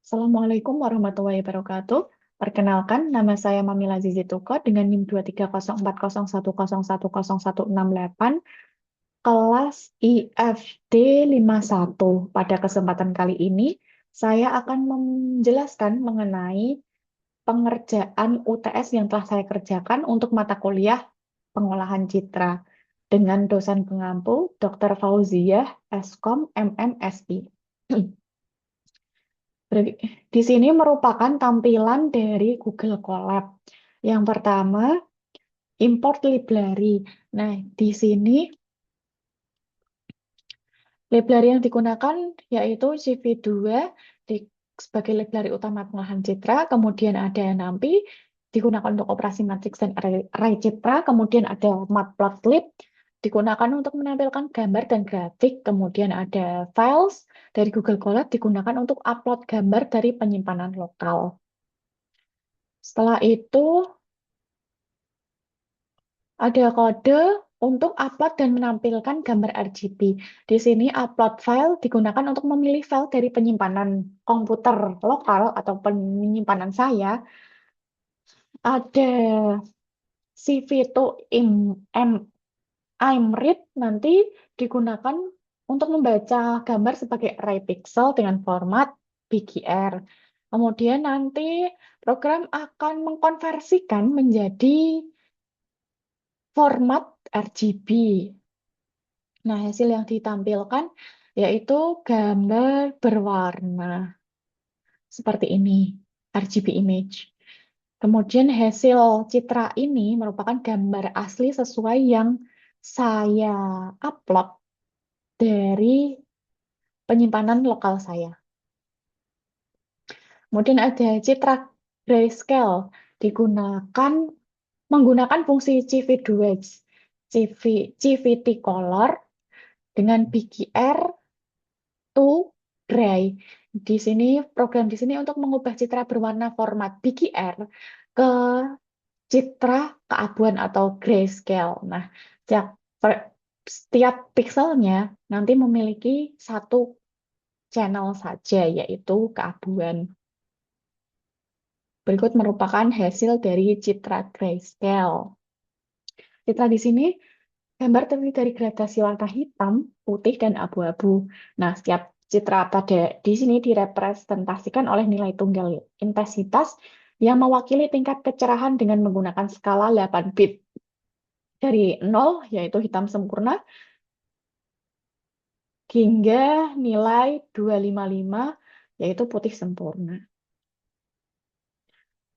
Assalamualaikum warahmatullahi wabarakatuh. Perkenalkan, nama saya Mamila Zizi Tuko dengan NIM 2304010110168, kelas IFD 51. Pada kesempatan kali ini, saya akan menjelaskan mengenai pengerjaan UTS yang telah saya kerjakan untuk mata kuliah pengolahan citra dengan dosen pengampu Dr. Fauziah Eskom MMSI. Di sini merupakan tampilan dari Google Colab. Yang pertama, import library. Nah, di sini library yang digunakan yaitu CV2 sebagai library utama pengolahan citra, kemudian ada NumPy digunakan untuk operasi matriks dan array citra, kemudian ada Matplotlib digunakan untuk menampilkan gambar dan grafik, kemudian ada Files dari Google Colab digunakan untuk upload gambar dari penyimpanan lokal. Setelah itu ada kode untuk upload dan menampilkan gambar RGB. Di sini upload file digunakan untuk memilih file dari penyimpanan komputer lokal atau penyimpanan saya. Ada CV2 IMRIT nanti digunakan untuk membaca gambar sebagai array pixel dengan format BGR. Kemudian nanti program akan mengkonversikan menjadi format RGB. Nah, hasil yang ditampilkan yaitu gambar berwarna seperti ini, RGB image. Kemudian hasil citra ini merupakan gambar asli sesuai yang saya upload dari penyimpanan lokal saya. Kemudian ada citra grayscale digunakan menggunakan fungsi CV2, CVT color dengan BGR to gray. Di sini program di sini untuk mengubah citra berwarna format BGR ke citra keabuan atau grayscale. Nah, setiap setiap pixelnya nanti memiliki satu channel saja, yaitu keabuan. Berikut merupakan hasil dari citra grayscale. Citra di sini gambar terdiri dari gradasi warna hitam, putih, dan abu-abu. Nah, setiap citra pada di sini direpresentasikan oleh nilai tunggal intensitas yang mewakili tingkat kecerahan dengan menggunakan skala 8 bit. Dari 0, yaitu hitam sempurna, hingga nilai 255, yaitu putih sempurna.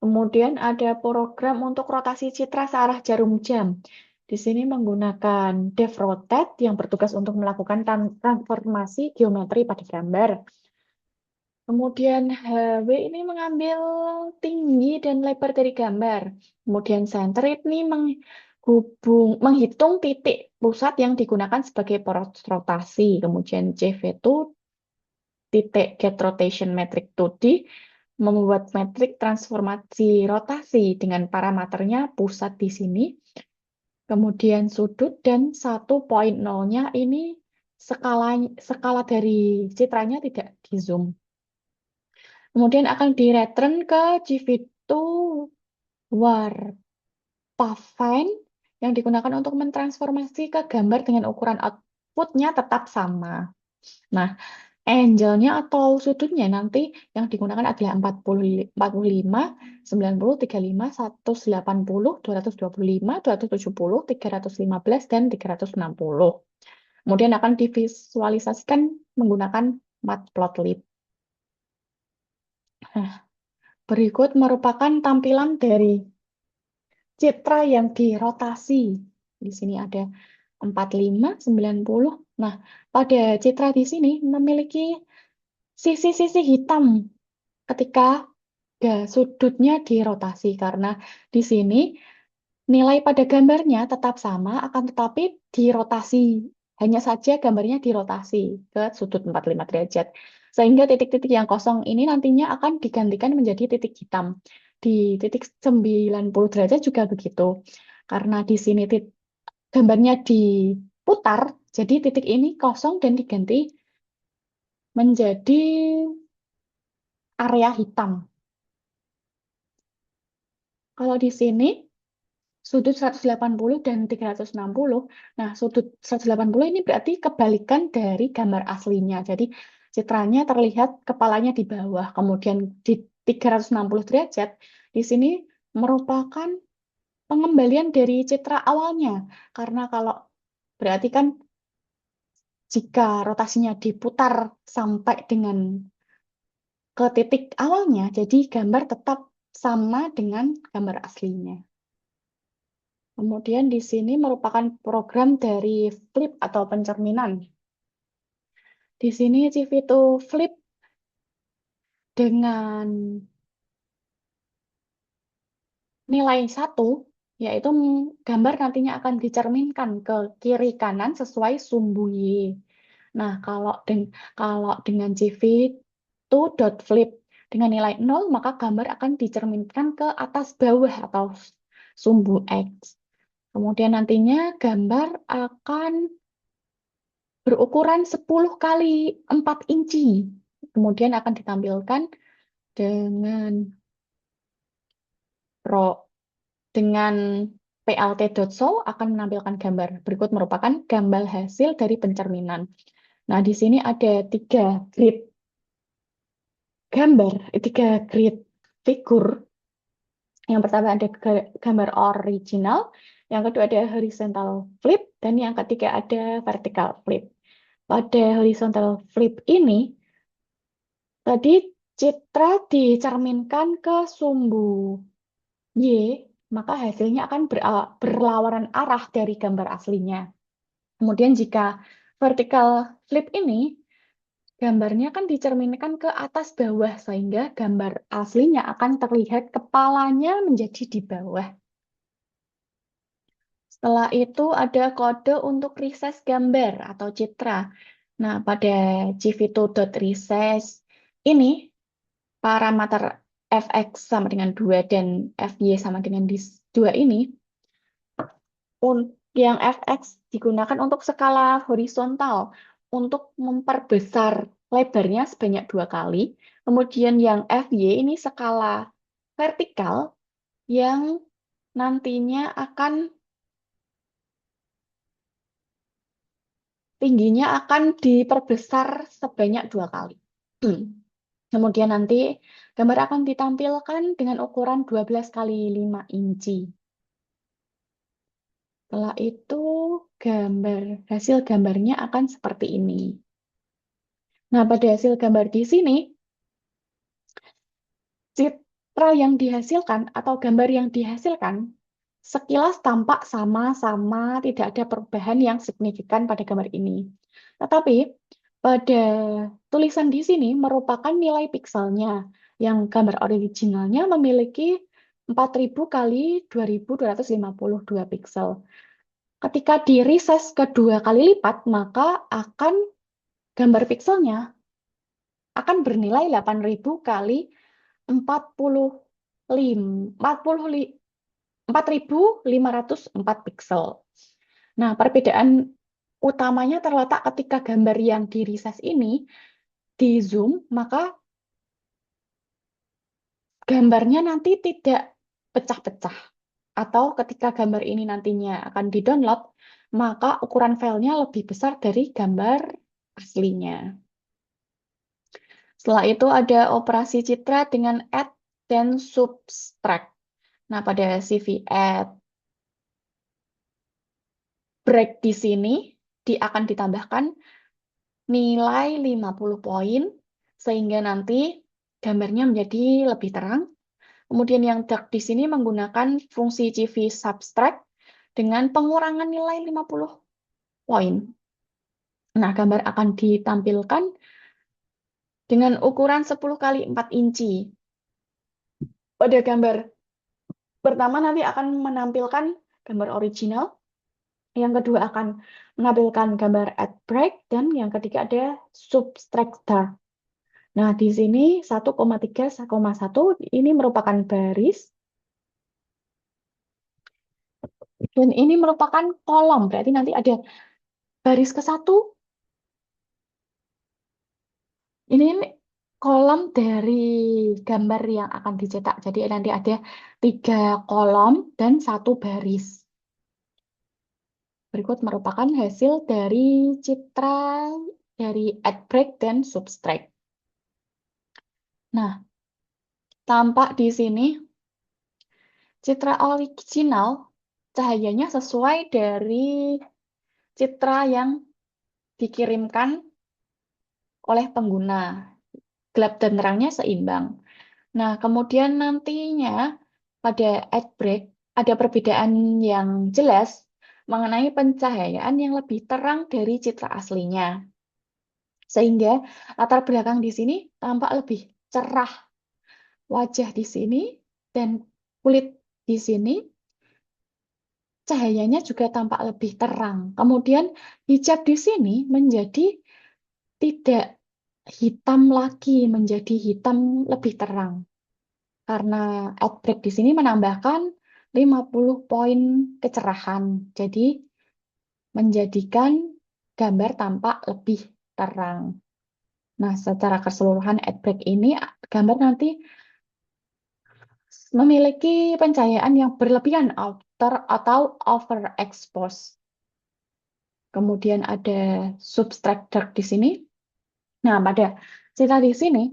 Kemudian ada program untuk rotasi citra searah jarum jam. Di sini menggunakan DevRotate yang bertugas untuk melakukan transformasi geometri pada gambar. Kemudian HW ini mengambil tinggi dan lebar dari gambar. Kemudian center ini menghitung titik pusat yang digunakan sebagai poros rotasi. Kemudian CV itu titik get rotation metric 2D membuat metrik transformasi rotasi dengan parameternya pusat di sini. Kemudian sudut dan 1.0-nya ini skala dari citranya tidak di zoom. Kemudian akan direturn ke GV2 Warpathfind yang digunakan untuk mentransformasi ke gambar dengan ukuran outputnya tetap sama. Nah, angle-nya atau sudutnya nanti yang digunakan adalah 45, 90, 35, 180, 225, 270, 315, dan 360. Kemudian akan divisualisasikan menggunakan Matplotlib. Nah, berikut merupakan tampilan dari citra yang dirotasi. Di sini ada 45, 90. Nah, pada citra di sini memiliki sisi-sisi hitam ketika sudutnya dirotasi karena di sini nilai pada gambarnya tetap sama akan tetapi dirotasi. Hanya saja gambarnya dirotasi ke sudut 45 derajat. Sehingga titik-titik yang kosong ini nantinya akan digantikan menjadi titik hitam. Di titik 90 derajat juga begitu. Karena di sini gambarnya diputar, jadi titik ini kosong dan diganti menjadi area hitam. Kalau di sini sudut 180 dan 360. Nah, sudut 180 ini berarti kebalikan dari gambar aslinya. Jadi citranya terlihat kepalanya di bawah, kemudian di 360 derajat di sini merupakan pengembalian dari citra awalnya. Karena kalau berarti kan jika rotasinya diputar sampai dengan ke titik awalnya, jadi gambar tetap sama dengan gambar aslinya. Kemudian di sini merupakan program dari flip atau pencerminan. Di sini CV itu flip dengan nilai 1, yaitu gambar nantinya akan dicerminkan ke kiri kanan sesuai sumbu Y. Nah, kalau dengan CV itu dot flip dengan nilai 0, maka gambar akan dicerminkan ke atas bawah atau sumbu X. Kemudian nantinya gambar akan berukuran 10 kali 4 inci. Kemudian akan ditampilkan dengan pro dengan plt.show akan menampilkan gambar. Berikut merupakan gambar hasil dari pencerminan. Nah, di sini ada tiga grid figur. Yang pertama ada gambar original, yang kedua ada horizontal flip, dan yang ketiga ada vertical flip. Pada horizontal flip ini, tadi citra dicerminkan ke sumbu Y, maka hasilnya akan berlawanan arah dari gambar aslinya. Kemudian jika vertical flip ini, gambarnya kan dicerminkan ke atas bawah, sehingga gambar aslinya akan terlihat kepalanya menjadi di bawah. Setelah itu ada kode untuk resize gambar atau citra. Nah, pada gv2.resize ini, parameter fx sama dengan 2 dan fy sama dengan 2 ini, yang fx digunakan untuk skala horizontal untuk memperbesar lebarnya sebanyak 2 kali. Kemudian yang fy ini skala vertikal yang nantinya akan tingginya akan diperbesar sebanyak 2 kali. Kemudian nanti gambar akan ditampilkan dengan ukuran 12 kali 5 inci. Setelah itu hasil gambarnya akan seperti ini. Nah, pada hasil gambar di sini, citra yang dihasilkan atau gambar yang dihasilkan sekilas tampak sama-sama, tidak ada perubahan yang signifikan pada gambar ini. Tetapi pada tulisan di sini merupakan nilai pikselnya, yang gambar originalnya memiliki 4000 kali 2252 piksel. Ketika di resize kedua kali lipat, maka gambar pikselnya akan bernilai 8000 kali 4504 piksel. Nah, perbedaan utamanya terletak ketika gambar yang di resize ini di zoom, maka gambarnya nanti tidak pecah-pecah. Atau ketika gambar ini nantinya akan di-download, maka ukuran filenya lebih besar dari gambar aslinya. Setelah itu ada operasi citra dengan add dan subtract. Nah, pada CV add break di sini akan ditambahkan nilai 50 poin sehingga nanti gambarnya menjadi lebih terang. Kemudian yang dark di sini menggunakan fungsi CV subtract dengan pengurangan nilai 50 poin. Nah, gambar akan ditampilkan dengan ukuran 10 kali 4 inci. Pada gambar pertama nanti akan menampilkan gambar original, yang kedua akan menampilkan gambar add break, dan yang ketiga ada subtract dark. Nah, di sini 1,3, 1,1 ini merupakan baris, dan ini merupakan kolom, berarti nanti ada baris ke-1. Ini kolom dari gambar yang akan dicetak. Jadi nanti ada 3 kolom dan 1 baris. Berikut merupakan hasil dari citra dari add break dan subtract. Nah, tampak di sini citra original cahayanya sesuai dari citra yang dikirimkan oleh pengguna. Gelap dan terangnya seimbang. Nah, kemudian nantinya pada add break ada perbedaan yang jelas mengenai pencahayaan yang lebih terang dari citra aslinya. Sehingga latar belakang di sini tampak lebih cerah. Wajah di sini dan kulit di sini cahayanya juga tampak lebih terang. Kemudian hijab di sini menjadi tidak hitam lagi, menjadi hitam lebih terang. Karena outbreak di sini menambahkan 50 poin kecerahan. Jadi menjadikan gambar tampak lebih terang. Nah, secara keseluruhan outbreak ini gambar nanti memiliki pencahayaan yang berlebihan outer atau overexpose. Kemudian ada subtract dark di sini. Nah, pada cerita di sini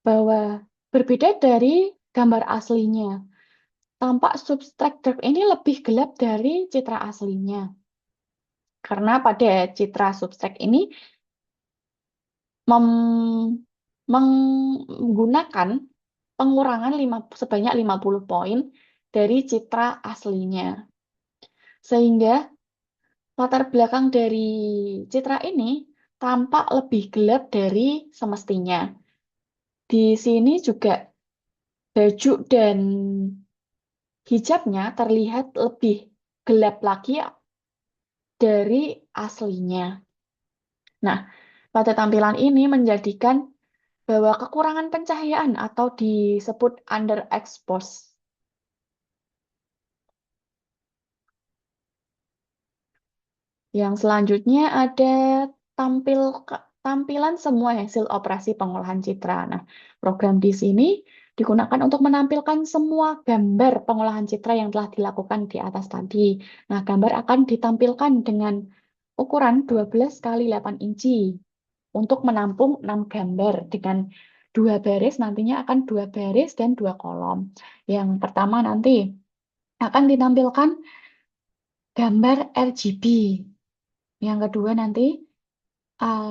bahwa berbeda dari gambar aslinya. Tampak subtract dark ini lebih gelap dari citra aslinya. Karena pada citra subtract ini menggunakan pengurangan sebanyak 50 poin dari citra aslinya. Sehingga latar belakang dari citra ini tampak lebih gelap dari semestinya. Di sini juga baju dan hijabnya terlihat lebih gelap lagi dari aslinya. Nah, pada tampilan ini menjadikan bahwa kekurangan pencahayaan atau disebut underexpose. Yang selanjutnya ada tampilan semua hasil operasi pengolahan citra. Nah, program di sini digunakan untuk menampilkan semua gambar pengolahan citra yang telah dilakukan di atas tadi. Nah, gambar akan ditampilkan dengan ukuran 12 kali 8 inci untuk menampung 6 gambar dengan 2 baris, nantinya akan 2 baris dan 2 kolom. Yang pertama nanti akan ditampilkan gambar RGB. Yang kedua nanti,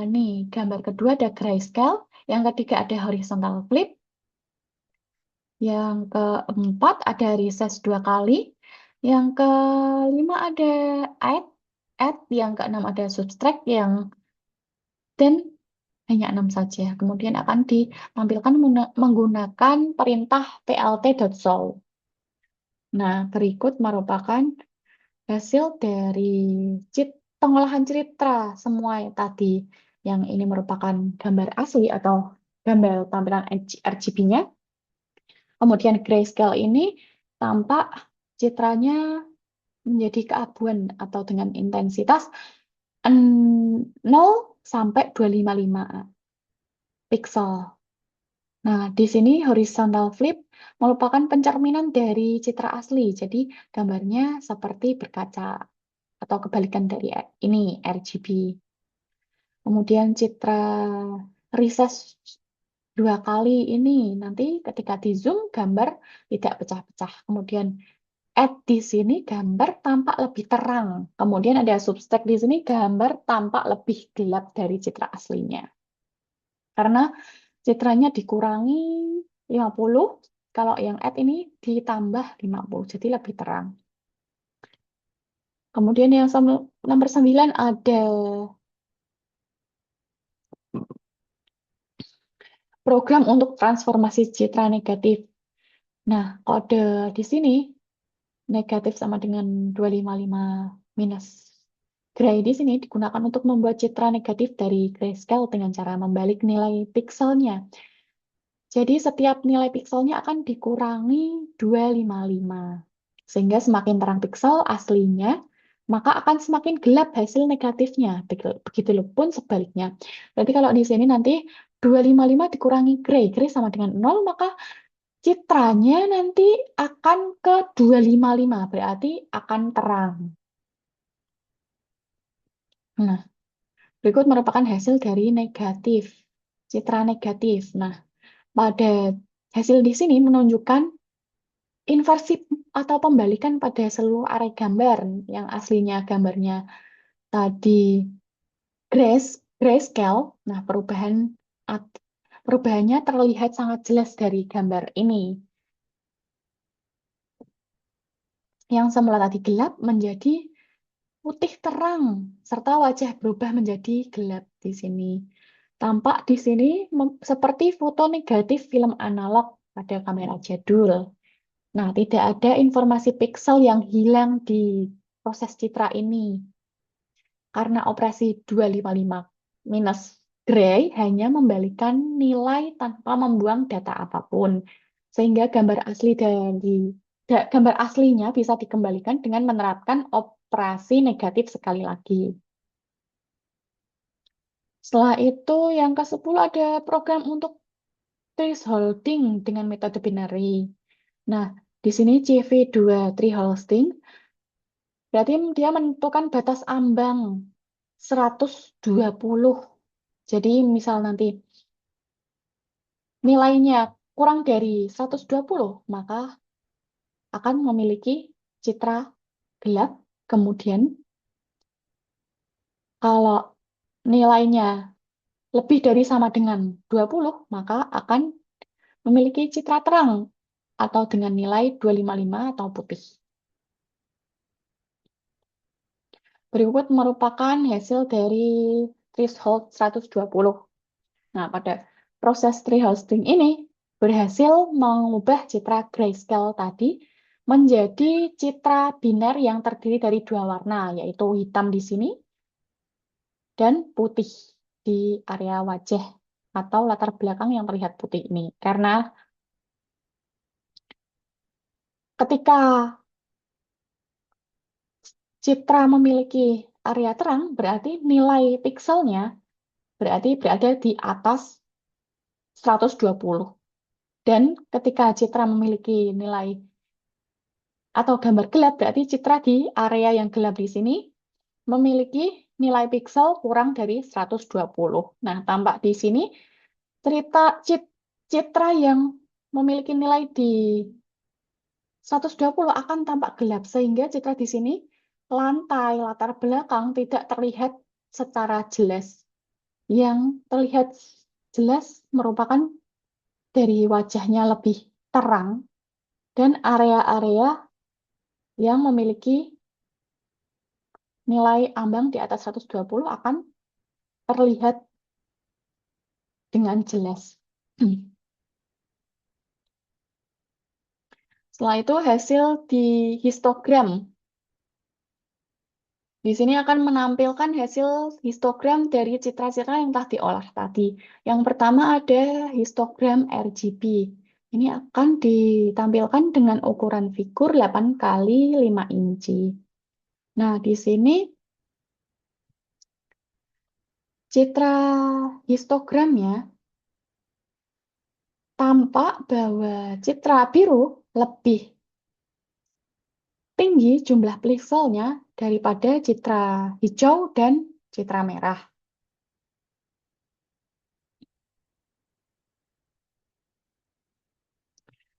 nih gambar kedua ada grayscale. Yang ketiga ada horizontal flip. Yang keempat ada recess 2 kali. Yang kelima ada add. Yang keenam ada subtract. Dan hanya 6 saja. Kemudian akan ditampilkan menggunakan perintah plt.show. Nah, berikut merupakan hasil dari pengolahan citra semua yang tadi. Yang ini merupakan gambar asli atau gambar tampilan RGB-nya. Kemudian grayscale ini tampak citranya menjadi keabuan atau dengan intensitas 0 sampai 255 pixel. Nah, di sini horizontal flip merupakan pencerminan dari citra asli. Jadi gambarnya seperti berkaca atau kebalikan dari ini RGB. Kemudian citra recess 2 kali ini nanti ketika di zoom gambar tidak pecah-pecah. Kemudian add di sini gambar tampak lebih terang. Kemudian ada subtract di sini gambar tampak lebih gelap dari citra aslinya. Karena citranya dikurangi 50, kalau yang add ini ditambah 50, jadi lebih terang. Kemudian yang nomor 9 ada program untuk transformasi citra negatif. Nah, kode di sini negatif sama dengan 255 minus gray di sini digunakan untuk membuat citra negatif dari grayscale dengan cara membalik nilai pikselnya. Jadi setiap nilai pikselnya akan dikurangi 255. Sehingga semakin terang piksel aslinya, maka akan semakin gelap hasil negatifnya. Begitu pun sebaliknya. Berarti kalau di sini nanti 255 dikurangi gray. Gray sama dengan 0, maka citranya nanti akan ke 255. Berarti akan terang. Nah, berikut merupakan hasil dari negatif. Citra negatif. Nah, pada hasil di sini menunjukkan inversi atau pembalikan pada seluruh area gambar yang aslinya gambarnya tadi grayscale. Nah, perubahannya terlihat sangat jelas dari gambar ini. Yang semula tadi gelap menjadi putih terang, serta wajah berubah menjadi gelap di sini. Tampak di sini seperti foto negatif film analog pada kamera jadul. Nah, tidak ada informasi piksel yang hilang di proses citra ini. Karena operasi 255 minus gray hanya membalikan nilai tanpa membuang data apapun. Sehingga gambar aslinya bisa dikembalikan dengan menerapkan operasi negatif sekali lagi. Setelah itu, yang ke-10 ada program untuk thresholding dengan metode binary. Nah, di sini CV2 thresholding berarti dia menentukan batas ambang 120. Jadi misal nanti nilainya kurang dari 120, maka akan memiliki citra gelap. Kemudian kalau nilainya lebih dari sama dengan 20, maka akan memiliki citra terang atau dengan nilai 255 atau putih. Berikut merupakan hasil dari threshold 120. Nah, pada proses thresholding ini berhasil mengubah citra grayscale tadi menjadi citra biner yang terdiri dari dua warna, yaitu hitam di sini dan putih di area wajah atau latar belakang yang terlihat putih ini. Karena ketika citra memiliki area terang, berarti nilai pikselnya berarti berada di atas 120. Dan ketika citra memiliki nilai atau gambar gelap, berarti citra di area yang gelap di sini memiliki nilai piksel kurang dari 120. Nah, tampak di sini citra yang memiliki nilai di 120 akan tampak gelap, sehingga citra di sini lantai, latar belakang tidak terlihat secara jelas. Yang terlihat jelas merupakan dari wajahnya lebih terang dan area-area yang memiliki nilai ambang di atas 120 akan terlihat dengan jelas. Setelah itu hasil di histogram. Di sini akan menampilkan hasil histogram dari citra-citra yang telah diolah tadi. Yang pertama ada histogram RGB. Ini akan ditampilkan dengan ukuran figur 8 kali 5 inci. Nah, di sini citra histogramnya tampak bahwa citra biru lebih tinggi jumlah pikselnya daripada citra hijau dan citra merah.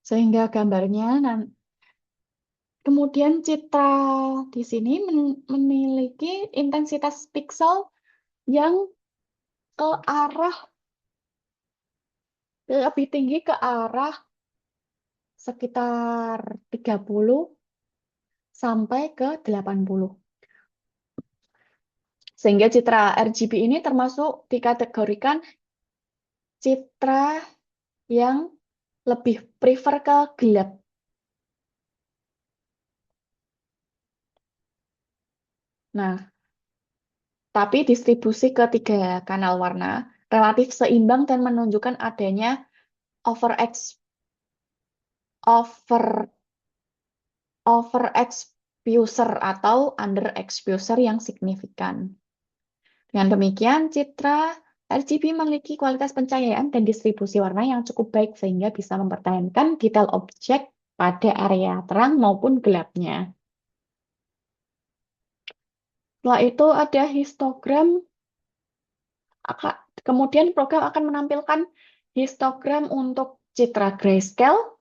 Sehingga gambarnya kemudian citra di sini memiliki intensitas piksel yang ke arah lebih tinggi ke arah sekitar 30 sampai ke 80. Sehingga citra RGB ini termasuk dikategorikan citra yang lebih prefer ke gelap. Nah, tapi distribusi ke 3 kanal warna relatif seimbang dan menunjukkan adanya over overexposure atau underexposure yang signifikan. Dengan demikian, citra RGB memiliki kualitas pencahayaan dan distribusi warna yang cukup baik sehingga bisa mempertahankan detail objek pada area terang maupun gelapnya. Setelah itu ada histogram. Kemudian program akan menampilkan histogram untuk citra grayscale,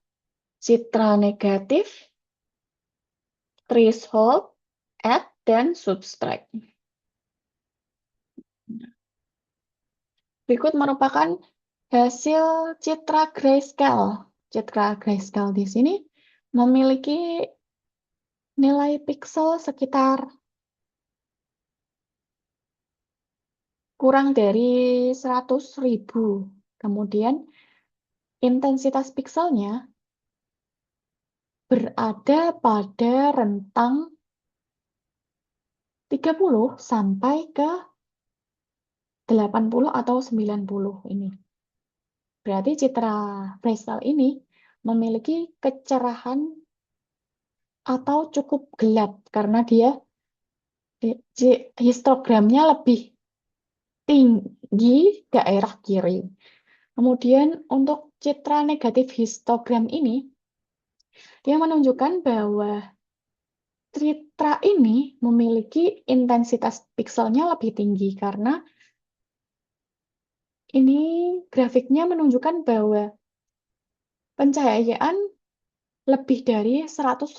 citra negatif, threshold, add, dan subtract. Berikut merupakan hasil citra grayscale. Citra grayscale di sini memiliki nilai pixel sekitar kurang dari 100.000. Kemudian intensitas pixelnya berada pada rentang 30 sampai ke 80 atau 90 ini. Berarti citra grayscale ini memiliki kecerahan atau cukup gelap karena dia histogramnya lebih tinggi daerah kiri. Kemudian untuk citra negatif histogram ini, dia menunjukkan bahwa citra ini memiliki intensitas pixelnya lebih tinggi karena ini grafiknya menunjukkan bahwa pencahayaan lebih dari 150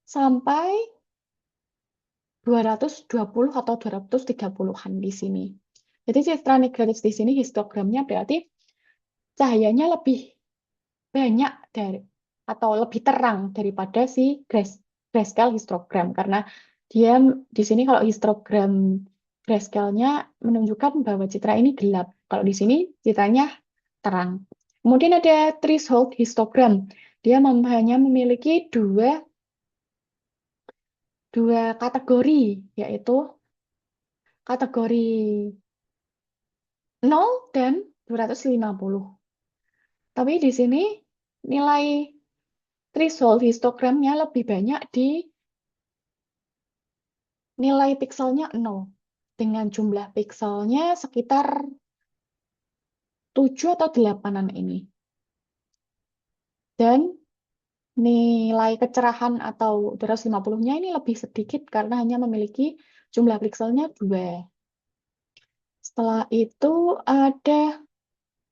sampai 220 atau 230-an di sini. Jadi citra negatif di sini histogramnya berarti cahayanya lebih banyak dari atau lebih terang daripada si grayscale histogram karena dia di sini kalau histogram grayscale-nya menunjukkan bahwa citra ini gelap. Kalau di sini citranya terang. Kemudian ada threshold histogram. Dia hanya memiliki dua kategori, yaitu kategori 0 dan 250. Tapi di sini nilai threshold histogramnya lebih banyak di nilai pixelnya 0. Dengan jumlah pixelnya sekitar 7 atau 8-an ini. Dan nilai kecerahan atau 250-nya ini lebih sedikit karena hanya memiliki jumlah pixelnya 2. Setelah itu ada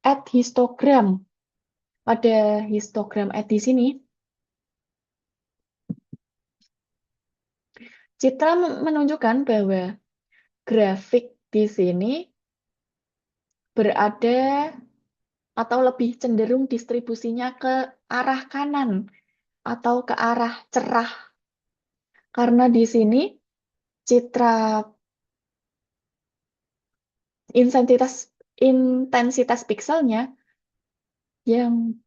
add histogram. Pada histogram add di sini, citra menunjukkan bahwa grafik di sini berada atau lebih cenderung distribusinya ke arah kanan atau ke arah cerah. Karena di sini citra intensitas pixelnya yang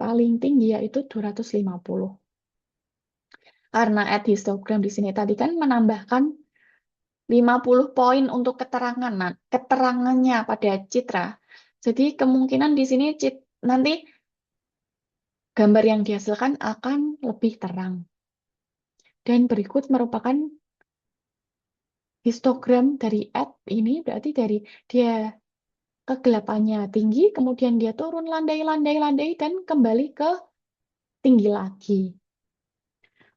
paling tinggi yaitu 250. Karena add histogram di sini tadi kan menambahkan 50 poin untuk keterangannya pada citra. Jadi kemungkinan di sini nanti gambar yang dihasilkan akan lebih terang. Dan berikut merupakan histogram dari add ini, berarti dari dia kegelapannya tinggi, kemudian dia turun landai, dan kembali ke tinggi lagi.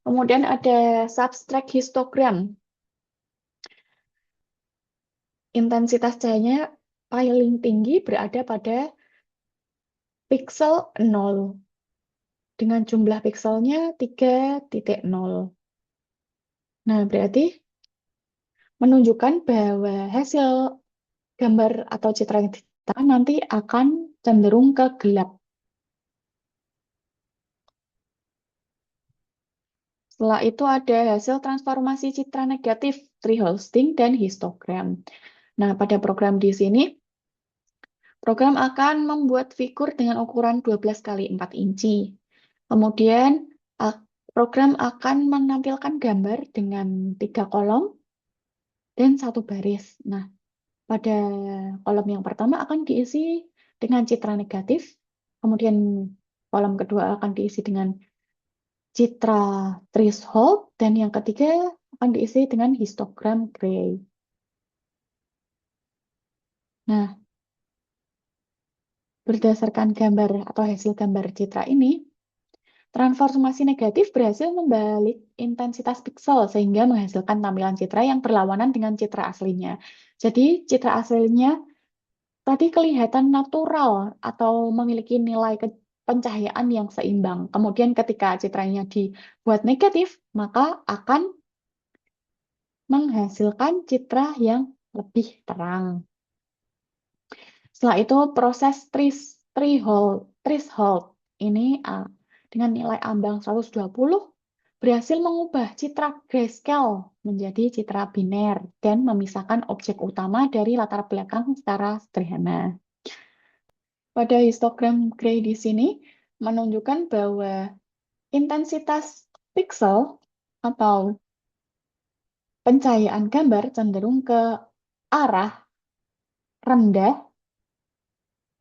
Kemudian ada subtract histogram. Intensitas cahayanya paling tinggi berada pada pixel 0 dengan jumlah pixelnya 3.0. Nah, berarti menunjukkan bahwa hasil gambar atau citra yang diciptakan nanti akan cenderung ke gelap. Setelah itu ada hasil transformasi citra negatif, tree-hosting, dan histogram. Nah, pada program di sini, program akan membuat figur dengan ukuran 12 kali 4 inci. Kemudian, program akan menampilkan gambar dengan 3 kolom dan 1 baris. Nah, pada kolom yang pertama akan diisi dengan citra negatif, kemudian kolom kedua akan diisi dengan citra threshold, dan yang ketiga akan diisi dengan histogram gray. Nah, berdasarkan gambar atau hasil gambar citra ini, transformasi negatif berhasil membalik intensitas piksel sehingga menghasilkan tampilan citra yang berlawanan dengan citra aslinya. Jadi, citra aslinya tadi kelihatan natural atau memiliki nilai pencahayaan yang seimbang. Kemudian ketika citranya dibuat negatif, maka akan menghasilkan citra yang lebih terang. Setelah itu proses threshold ini dengan nilai ambang 120 berhasil mengubah citra grayscale menjadi citra biner dan memisahkan objek utama dari latar belakang secara sederhana. Pada histogram gray di sini menunjukkan bahwa intensitas piksel atau pencahayaan gambar cenderung ke arah rendah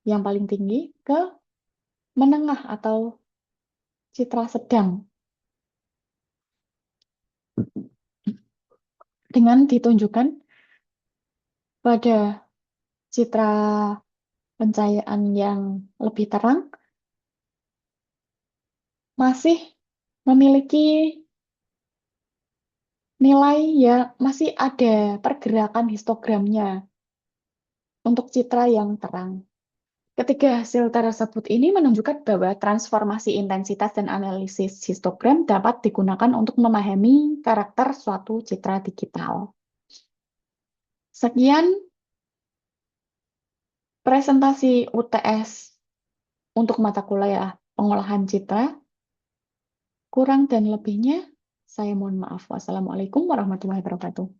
yang paling tinggi ke menengah atau citra sedang. Dengan ditunjukkan pada citra pencahayaan yang lebih terang masih memiliki nilai yang masih ada pergerakan histogramnya untuk citra yang terang. Ketiga hasil tersebut ini menunjukkan bahwa transformasi intensitas dan analisis histogram dapat digunakan untuk memahami karakter suatu citra digital. Sekian presentasi UTS untuk mata kuliah pengolahan citra. Kurang dan lebihnya, saya mohon maaf. Wassalamualaikum warahmatullahi wabarakatuh.